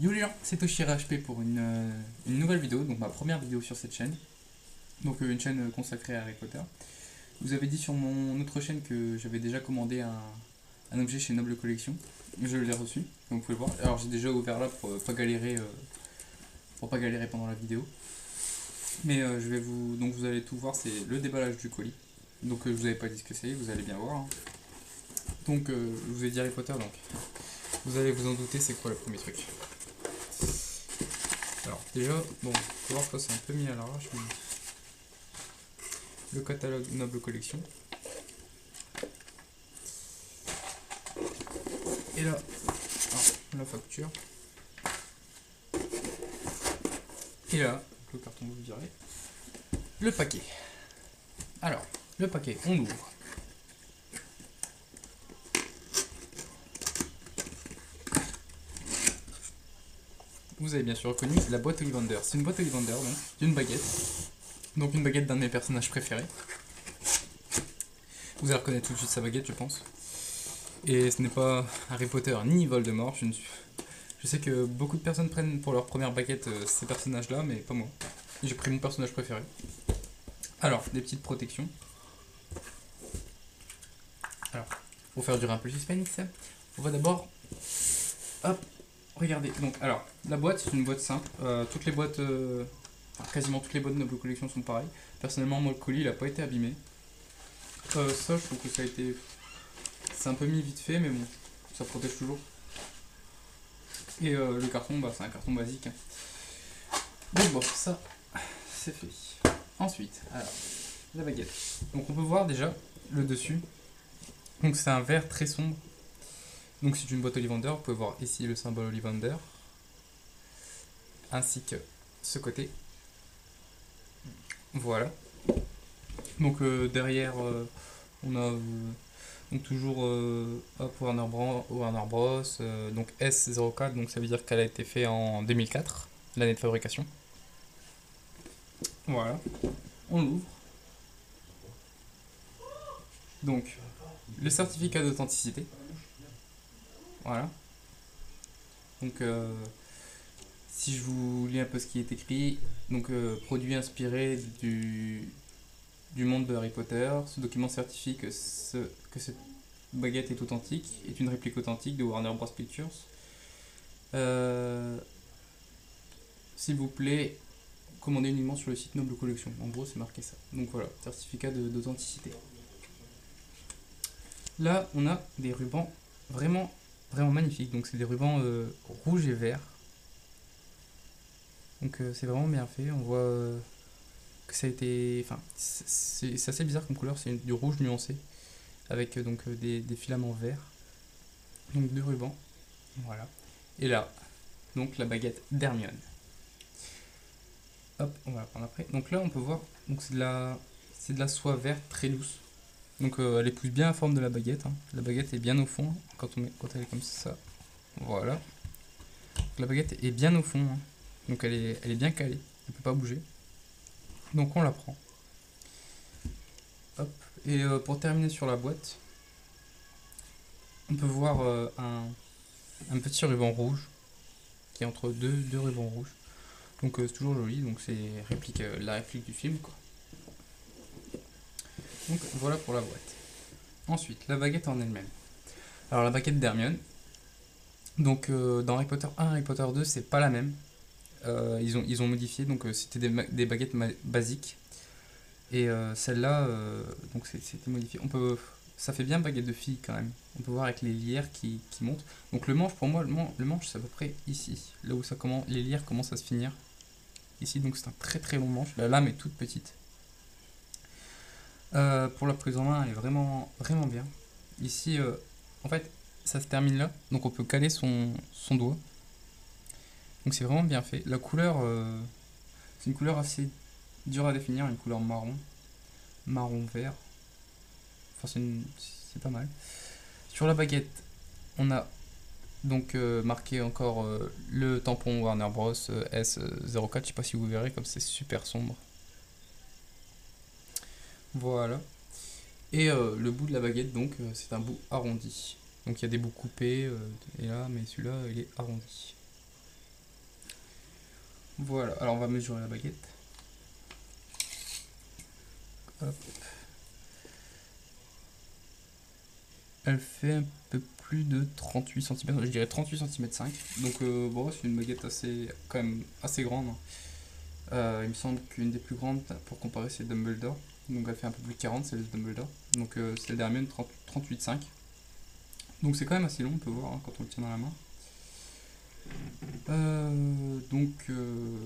Yo les gens, c'est Toshira HP pour une nouvelle vidéo, donc ma première vidéo sur cette chaîne. Donc une chaîne consacrée à Harry Potter. Vous avez dit sur mon autre chaîne que j'avais déjà commandé un objet chez Noble Collection. Je l'ai reçu, comme vous pouvez le voir. Alors j'ai déjà ouvert là pour pas galérer pendant la vidéo. Mais donc vous allez tout voir, c'est le déballage du colis. Donc je vous avais pas dit ce que c'est, vous allez bien voir, hein. Donc je vous ai dit Harry Potter, donc vous allez vous en douter, c'est quoi le premier truc. Alors déjà, bon, faut voir que c'est un peu mis à l'arrache, mais le catalogue Noble Collection. Et là, la facture. Et là, le carton vous direz. Le paquet. Alors, le paquet, on l'ouvre. Vous avez bien sûr reconnu la boîte Ollivander. C'est une boîte Ollivander, donc d'une baguette. Donc une baguette d'un de mes personnages préférés. Vous allez reconnaître tout de suite sa baguette, je pense. Et ce n'est pas Harry Potter ni Voldemort. Je sais que beaucoup de personnes prennent pour leur première baguette ces personnages-là, mais pas moi. J'ai pris mon personnage préféré. Alors, des petites protections. Alors, pour faire durer un peu le suspense, on va d'abord... Hop, regardez. Donc, alors, la boîte, c'est une boîte simple. Toutes les boîtes... quasiment toutes les boîtes de Noble Collection sont pareilles. Personnellement, moi, le colis, il n'a pas été abîmé. Ça, je trouve que ça a été... C'est un peu mis vite fait, mais bon, ça protège toujours. Et le carton, bah, c'est un carton basique, hein. Donc bon, ça, c'est fait. Ensuite, alors, la baguette. Donc on peut voir déjà le dessus. Donc c'est un vert très sombre. Donc c'est une boîte Ollivander. Vous pouvez voir ici le symbole Ollivander. Ainsi que ce côté. Voilà. Donc derrière, on a donc toujours Warner Bros. Donc S04, donc ça veut dire qu'elle a été faite en 2004, l'année de fabrication. Voilà, on l'ouvre. Donc, le certificat d'authenticité. Voilà. Donc, si je vous lis un peu ce qui est écrit, donc produit inspiré du monde de Harry Potter, ce document certifie que cette baguette est authentique, est une réplique authentique de Warner Bros. Pictures. S'il vous plaît, commandez uniquement sur le site Noble Collection. En gros, c'est marqué ça. Donc voilà, certificat d'authenticité. Là, on a des rubans vraiment, vraiment magnifiques. Donc, c'est des rubans rouges et verts. Donc, c'est vraiment bien fait. On voit que ça a été. Enfin, c'est assez bizarre comme couleur. C'est du rouge nuancé avec donc des filaments verts. Donc, deux rubans. Voilà. Et là, donc la baguette d'Hermione. Hop, on va la prendre après. Donc là, on peut voir. Donc, c'est de la soie verte très douce. Donc elle épouse bien la forme de la baguette, hein. La baguette est bien au fond quand elle est comme ça. Voilà. Donc, la baguette est bien au fond, hein. Donc elle est bien calée. Elle peut pas bouger. Donc on la prend. Hop. Et pour terminer sur la boîte, on peut voir un petit ruban rouge qui est entre deux rubans rouges. Donc c'est toujours joli. Donc c'est la réplique du film, quoi. Donc voilà pour la boîte. Ensuite, la baguette en elle-même. Alors la baguette d'Hermione. Donc dans Harry Potter 1 et Harry Potter 2, c'est pas la même. Ils ont modifié, donc c'était des baguettes basiques. Et celle-là, donc c'était modifié. Ça fait bien baguette de fille quand même. On peut voir avec les lierres qui montent. Donc le manche, pour moi, le manche c'est à peu près ici. Là où les lierres commencent à se finir. Ici, donc c'est un très très long manche. La lame est toute petite. Pour la prise en main, elle est vraiment, vraiment bien. Ici, en fait, ça se termine là. Donc on peut caler son doigt. Donc c'est vraiment bien fait. La couleur, c'est une couleur assez dure à définir, une couleur marron vert. Enfin c'est pas mal. Sur la baguette, on a donc marqué encore le tampon Warner Bros. S04. Je sais pas si vous verrez comme c'est super sombre. Voilà. Et le bout de la baguette, donc c'est un bout arrondi. Donc il y a des bouts coupés et là, mais celui-là il est arrondi. Voilà, alors on va mesurer la baguette. Hop. Elle fait un peu plus de 38 cm, je dirais 38 cm 5. Donc bon, c'est une baguette assez, quand même assez grande. Il me semble qu'une des plus grandes, pour comparer, c'est Dumbledore. Donc elle fait un peu plus de 40, c'est le Dumbledore. Donc celle d'Hermione, 38,5. Donc c'est quand même assez long, on peut voir hein, quand on le tient dans la main. Donc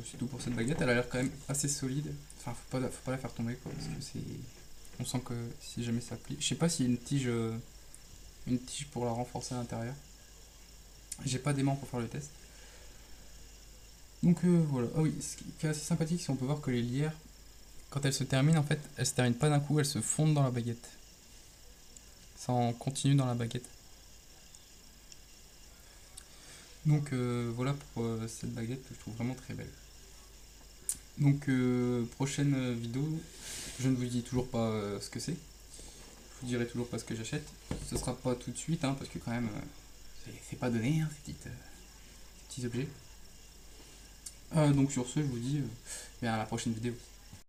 c'est tout pour cette baguette. Elle a l'air quand même assez solide. Enfin, faut pas la faire tomber quoi, parce que c'est. On sent que si jamais ça plie. Je sais pas s'il y a une tige pour la renforcer à l'intérieur. J'ai pas d'aimant pour faire le test. Donc voilà. Ah oui, ce qui est assez sympathique, c'est qu'on peut voir que les lierres, quand elles se terminent, en fait, elles se terminent pas d'un coup, elles se fondent dans la baguette. Ça en continue dans la baguette. Donc voilà pour cette baguette que je trouve vraiment très belle. Donc prochaine vidéo, je ne vous dis toujours pas ce que c'est. Je vous dirai toujours pas ce que j'achète. Ce sera pas tout de suite, hein, parce que quand même, c'est pas donné, hein, ces petits objets. Donc sur ce, je vous dis à la prochaine vidéo.